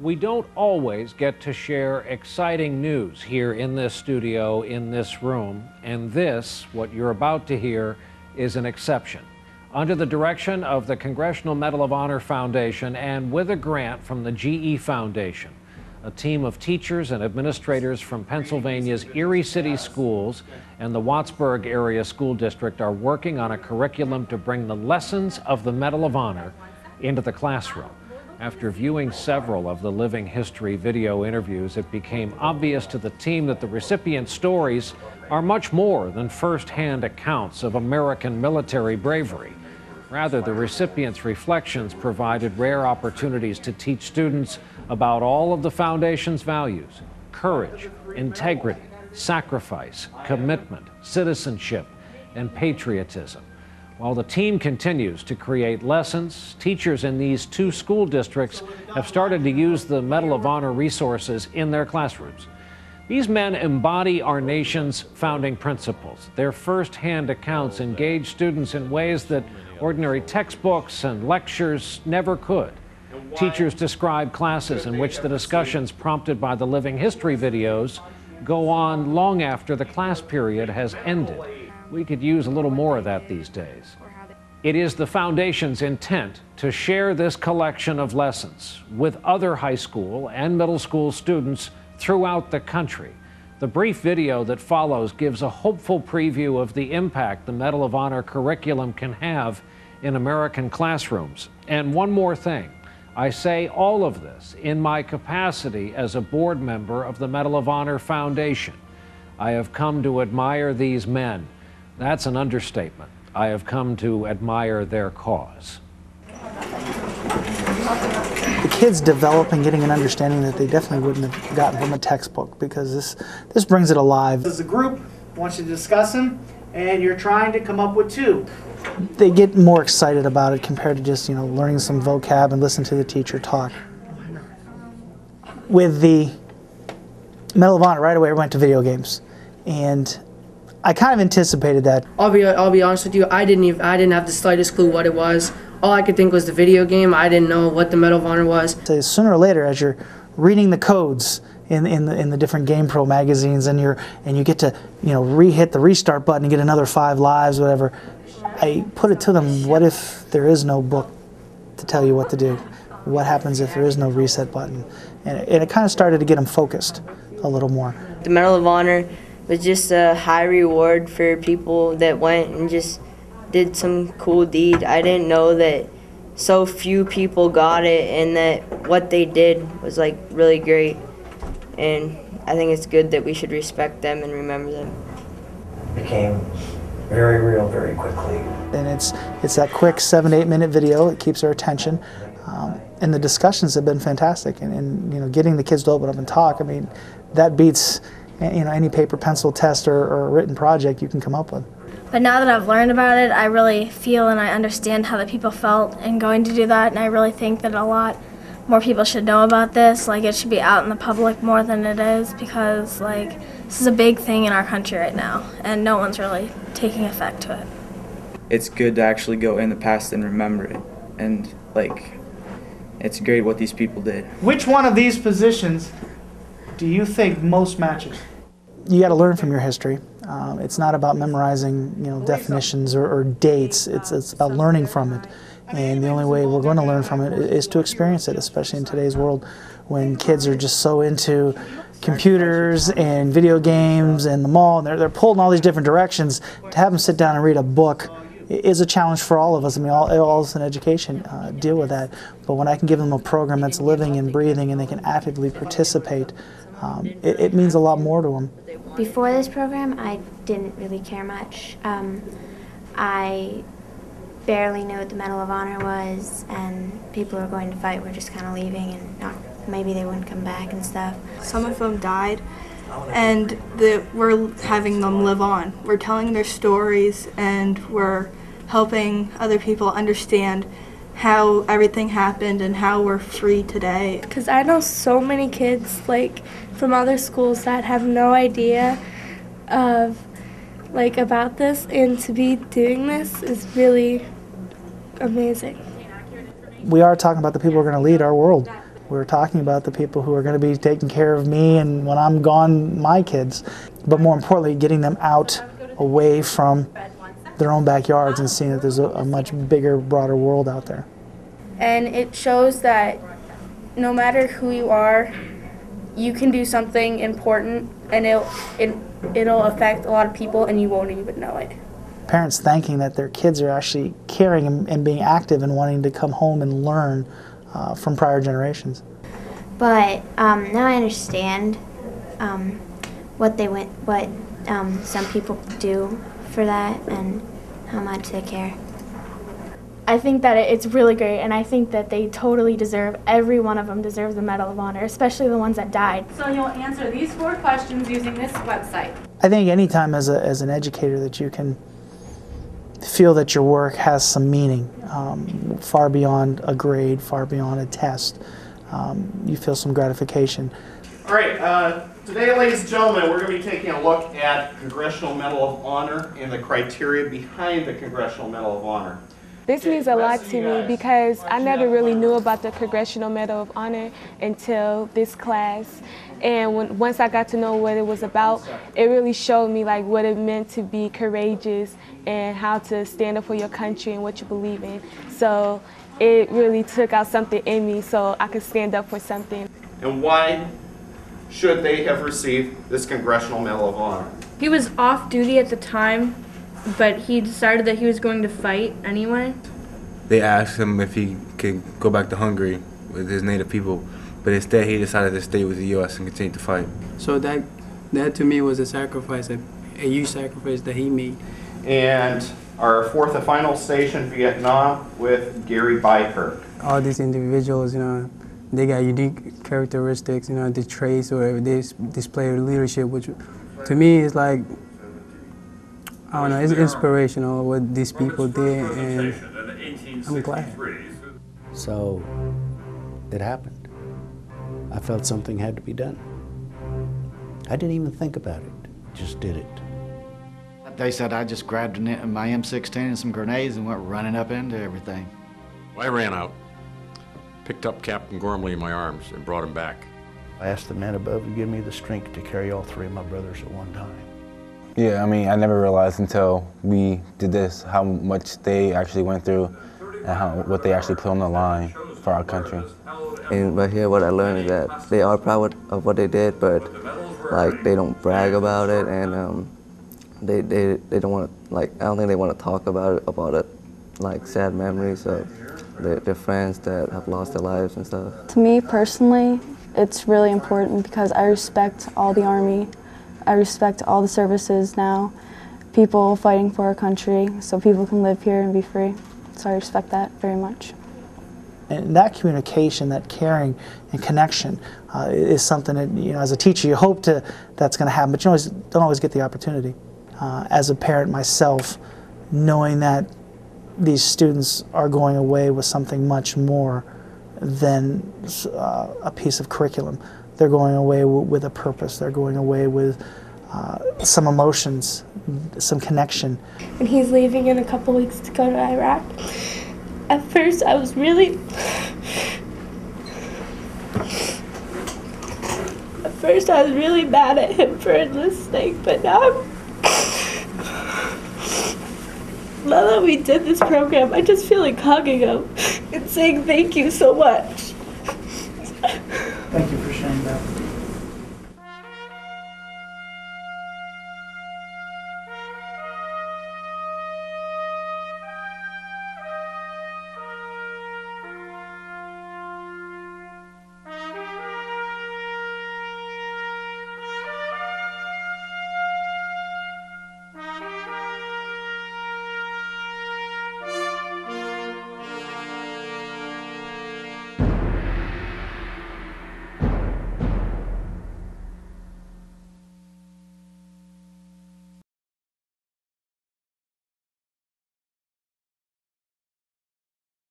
We don't always get to share exciting news here in this studio, in this room, and this, what you're about to hear, is an exception. Under the direction of the Congressional Medal of Honor Foundation and with a grant from the GE Foundation, a team of teachers and administrators from Pennsylvania's Erie City Schools and the Wattsburg Area School District are working on a curriculum to bring the lessons of the Medal of Honor into the classroom. After viewing several of the living history video interviews, it became obvious to the team that the recipients' stories are much more than first-hand accounts of American military bravery. Rather, the recipients' reflections provided rare opportunities to teach students about all of the Foundation's values: courage, integrity, sacrifice, commitment, citizenship, and patriotism. While the team continues to create lessons, teachers in these two school districts have started to use the Medal of Honor resources in their classrooms. These men embody our nation's founding principles. Their first-hand accounts engage students in ways that ordinary textbooks and lectures never could. Teachers describe classes in which the discussions prompted by the living history videos go on long after the class period has ended. We could use a little more of that these days. It is the Foundation's intent to share this collection of lessons with other high school and middle school students throughout the country. The brief video that follows gives a hopeful preview of the impact the Medal of Honor curriculum can have in American classrooms. And one more thing, I say all of this in my capacity as a board member of the Medal of Honor Foundation. I have come to admire these men. That's an understatement. I have come to admire their cause. The kids develop and getting an understanding that they definitely wouldn't have gotten from a textbook, because this brings it alive. As a group wants to discuss them, and you're trying to come up with two. They get more excited about it compared to just, learning some vocab and listen to the teacher talk. With the Medal of Honor, right away I went to video games, and I kind of anticipated that. I'll be honest with you. I didn't have the slightest clue what it was. All I could think was the video game. I didn't know what the Medal of Honor was. So sooner or later, as you're reading the codes in the different GamePro magazines, and you get to hit the restart button and get another 5 lives, whatever, I put it to them: what if there is no book to tell you what to do? What happens if there is no reset button? And it kind of started to get them focused a little more. The Medal of Honor was just a high reward for people that went and just did some cool deed. I didn't know that so few people got it, and that what they did was like really great. And I think it's good that we should respect them and remember them. It became very real very quickly. And it's that quick 7 to 8 minute video. It keeps our attention. And the discussions have been fantastic. And getting the kids to open up and talk, I mean, that beats any paper pencil test or written project you can come up with. But now that I've learned about it, I really feel and I understand how the people felt in going to do that, and I really think that a lot more people should know about this. Like, it should be out in the public more than it is, because this is a big thing in our country right now, and no one's really taking effect to it. It's good to actually go in the past and remember it, and it's great what these people did. Which one of these positions do you think most matches? You got to learn from your history. It's not about memorizing, definitions or dates. It's about learning from it. And the only way we're going to learn from it is to experience it, especially in today's world when kids are just so into computers and video games and the mall, and they're pulled in all these different directions. To have them sit down and read a book is a challenge for all of us. I mean, all of us in education deal with that. But when I can give them a program that's living and breathing and they can actively participate, it means a lot more to them. Before this program, I didn't really care much. I barely knew what the Medal of Honor was, and people who were going to fight were just kind of leaving, and maybe they wouldn't come back and stuff. Some of them died, and we're having them live on. We're telling their stories, and we're helping other people understand how everything happened and how we're free today. Because I know so many kids from other schools that have no idea of about this, and to be doing this is really amazing. We are talking about the people who are going to lead our world. We were talking about the people who are going to be taking care of me and when I'm gone, my kids. But more importantly, getting them out away from their own backyards and seeing that there's a much bigger, broader world out there. And it shows that no matter who you are, you can do something important and it'll affect a lot of people and you won't even know it. Parents thanking that their kids are actually caring and being active and wanting to come home and learn from prior generations. But now I understand what some people do for that and how much they care. I think that it's really great, and I think that they totally deserve, every one of them deserves the Medal of Honor, especially the ones that died. So you'll answer these 4 questions using this website. I think anytime as an educator that you can feel that your work has some meaning, far beyond a grade, far beyond a test, you feel some gratification. All right, today, ladies and gentlemen, we're going to be taking a look at Congressional Medal of Honor and the criteria behind the Congressional Medal of Honor. This means a lot to me because I never really knew about the Congressional Medal of Honor until this class. And once I got to know what it was about, it really showed me like what it meant to be courageous and how to stand up for your country and what you believe in. So it really took out something in me so I could stand up for something. And why should they have received this Congressional Medal of Honor? He was off duty at the time, but he decided that he was going to fight anyway. They asked him if he could go back to Hungary with his native people, but instead he decided to stay with the U.S. and continue to fight. So that to me was a sacrifice, a huge sacrifice that he made. And our 4th and final station, Vietnam, with Gary Bykirk. All these individuals, they got unique characteristics, the traits or they display leadership, which to me is like, I don't know, it's inspirational what these people did, and I'm glad. So it happened. I felt something had to be done. I didn't even think about it, just did it. They said I just grabbed my M16 and some grenades and went running up into everything. I ran out, picked up Captain Gormley in my arms and brought him back. I asked the man above to give me the strength to carry all 3 of my brothers at one time. Yeah, I mean, I never realized until we did this how much they actually went through and what they actually put on the line for our country. And right here, what I learned is that they are proud of what they did, but like they don't brag about it, and they don't want to, like, I don't think they want to talk about it, like sad memories of their friends that have lost their lives and stuff. To me personally, it's really important because I respect all the Army. I respect all the services now, people fighting for our country so people can live here and be free. So I respect that very much. And that communication, that caring and connection is something that, as a teacher, you hope that's going to happen, but you don't always get the opportunity. As a parent myself, knowing that these students are going away with something much more than a piece of curriculum. They're going away with a purpose. They're going away with some emotions, some connection. And he's leaving in a couple weeks to go to Iraq. At first I was really mad at him for enlisting, but now that we did this program, I just feel like hugging him and saying thank you so much. Thank you for sharing that.